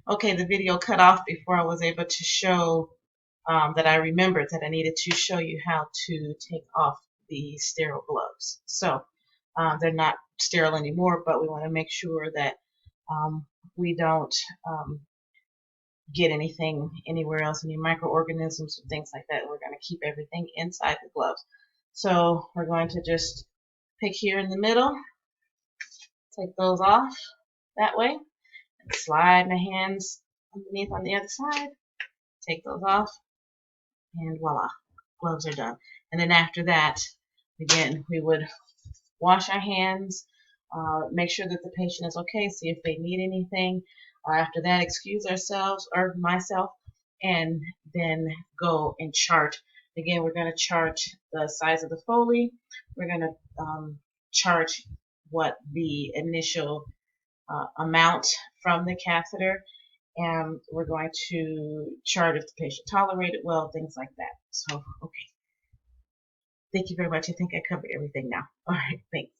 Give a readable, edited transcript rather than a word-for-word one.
Okay, the video cut off before I was able to show that I remembered that I needed to show you how to take off the sterile gloves. So they're not sterile anymore, but we want to make sure that we don't get anything anywhere else, any microorganisms and things like that. We're going to keep everything inside the gloves. So we're going to just pick here in the middle, take those off that way, and slide my hands underneath on the other side, take those off, and voila, gloves are done. And then after that, again, we would wash our hands, make sure that the patient is okay, see if they need anything. After that, excuse ourselves or myself, and then go and chart. Again, we're going to chart the size of the Foley. We're going to chart what the initial amount from the catheter, and we're going to chart if the patient tolerated well, things like that. So, okay. Thank you very much. I think I covered everything now. All right, thanks.